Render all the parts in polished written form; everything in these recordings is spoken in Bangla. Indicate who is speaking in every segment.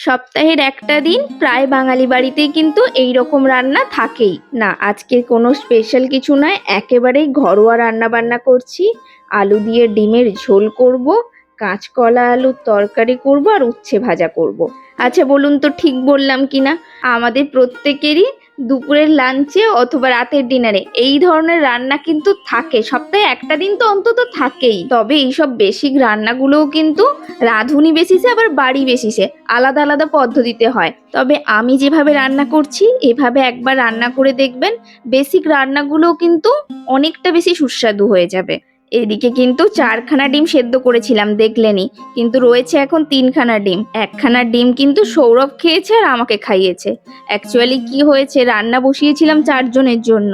Speaker 1: সপ্তাহের একটা দিন প্রায় বাঙালি বাড়িতেই কিন্তু এই রকম রান্না থাকেই। না, আজকে কোনো স্পেশাল কিছু নয়, একেবারেই ঘরোয়া রান্না বান্না করছি। আলু দিয়ে ডিমের ঝোল করব, কাঁচকলা আলুর তরকারি করব আর উচ্ছে ভাজা করব। আচ্ছা বলুন তো ঠিক বললাম কিনা? আমাদের প্রত্যেকেরই দুপুরের লাঞ্চে অথবা রাতের ডিনারে এই ধরনের রান্না কিন্তু থাকে, সপ্তাহে একটা দিন তো অন্তত থাকেই। তবে এইসব বেসিক রান্নাগুলোও কিন্তু রাঁধুনি বেসিসে আবার বাড়ি বেসিসে আলাদা আলাদা পদ্ধতিতে হয়। তবে আমি যেভাবে রান্না করছি এভাবে একবার রান্না করে দেখবেন, বেসিক রান্নাগুলোও কিন্তু অনেকটা বেশি সুস্বাদু হয়ে যাবে। এদিকে কিন্তু 4খানা ডিম সেদ্ধ করেছিলাম দেখলেনই, কিন্তু রয়েছে এখন 3খানা ডিম। একখানা ডিম কিন্তু সৌরভ খেয়েছে আর আমাকে খাইয়েছে। অ্যাকচুয়ালি কি হয়েছে, রান্না বসিয়েছিলাম 4জনের জন্য।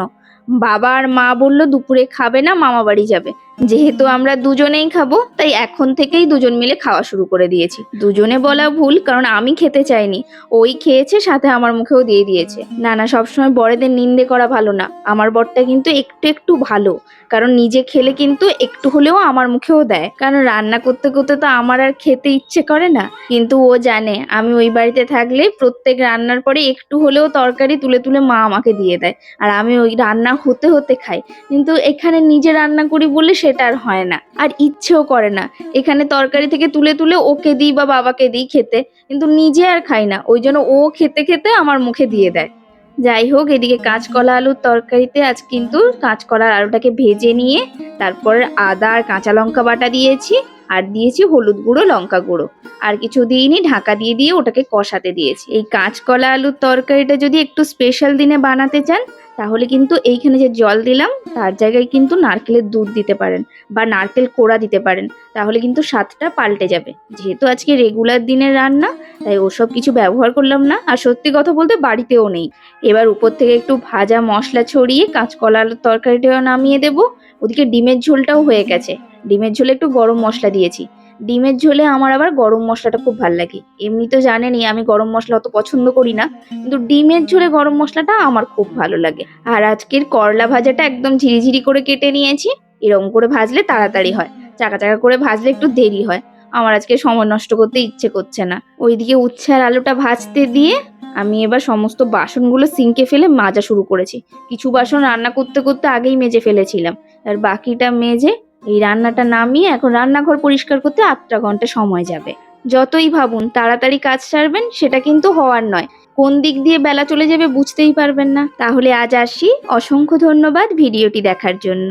Speaker 1: বাবা আর মা বললো দুপুরে খাবে না, মামা বাড়ি যাবে। যেহেতু আমরা দুজনেই খাবো তাই এখন থেকেই দুজন মিলে খাওয়া শুরু করে দিয়েছি। দুজনে বলা ভুল, কারণ আমি খেতে চাইনি, ওই খেয়েছে, সাথে আমার মুখেও দিয়ে দিয়েছে। না না, সবসময় বড়দের নিন্দে করা ভালো না। আমার বরটা কিন্তু একটু একটু ভালো, কারণ নিজে খেলে কিন্তু একটু হলেও আমার মুখেও দেয়। কারণ রান্না করতে করতে তো আমার আর খেতে ইচ্ছে করে না, কিন্তু ও জানে আমি ওই বাড়িতে থাকলে প্রত্যেক রান্নার পরে একটু হলেও তরকারি তুলে তুলে মা আমাকে দিয়ে দেয়, আর আমি ওই রান্না হতে হতে খাই। কিন্তু এখানে নিজে রান্না করি বলে সেটা আর হয় না, আর ইচ্ছেও করে না। এখানে তরকারি থেকে তুলে তুলে ওকে দিই বা বাবাকে দিই খেতে, কিন্তু নিজে আর খাই না, ওই জন্য ও খেতে খেতে আমার মুখে দিয়ে দেয়। যাই হোক, এদিকে কাঁচকলা আলুর তরকারিতে আজ কিন্তু কাঁচকলার আলুটাকে ভেজে নিয়ে তারপর আদা আর কাঁচা লঙ্কা বাটা দিয়েছি, আর দিয়েছি হলুদ গুঁড়ো, লঙ্কা গুঁড়ো। আর কিছু দিইনি, ঢাকা দিয়ে দিয়ে ওটাকে কষাতে দিয়েছি। এই কাঁচকলা আলুর তরকারিটা যদি একটু স্পেশাল দিনে বানাতে চান, তাহলে কিন্তু এইখানে যে জল দিলাম তার জায়গায় কিন্তু নারকেলের দুধ দিতে পারেন বা নারকেল কোড়া দিতে পারেন, তাহলে কিন্তু স্বাদটা পাল্টে যাবে। যেহেতু আজকে রেগুলার দিনের রান্না, তাই ওসব কিছু ব্যবহার করলাম না, আর সত্যি কথা বলতে বাড়িতেও নেই। এবার উপর থেকে একটু ভাজা মশলা ছড়িয়ে কাঁচকলা আলুর তরকারিটাও নামিয়ে দেব। ওদিকে ডিমের ঝোলটাও হয়ে গেছে। ডিমের ঝোলে একটু গরম মশলা দিয়েছি। ডিমের ঝোলে আমার আবার গরম মশলাটা খুব ভালো লাগে। এমনি তো জানেনই আমি গরম মশলা অত পছন্দ করি না, কিন্তু ডিমের ঝোলে গরম মশলাটা আমার খুব ভালো লাগে। আর আজকের করলা ভাজাটা একদম ঝিরিঝিরি করে কেটে নিয়েছি। এরকম করে ভাজলে তাড়াতাড়ি হয়, চাকা চাকা করে ভাজলে একটু দেরি হয়। আমার আজকে সময় নষ্ট করতে ইচ্ছে করছে না। ওইদিকে উচ্ছে আর আলুটা ভাজতে দিয়ে আমি এবার সমস্ত বাসনগুলো সিঙ্কে ফেলে মাজা শুরু করেছি। কিছু বাসন রান্না করতে করতে আগেই মেজে ফেলেছিলাম, আর বাকিটা মেজে এই রান্নাটা নামিয়ে এখন রান্নাঘর পরিষ্কার করতে 8টা ঘন্টা সময় যাবে। যতই ভাবুন তাড়াতাড়ি কাজ সারবেন, সেটা কিন্তু হওয়ার নয়। কোন দিক দিয়ে বেলা চলে যাবে বুঝতেই পারবেন না। তাহলে আজ আসি, অসংখ্য ধন্যবাদ ভিডিওটি দেখার জন্য।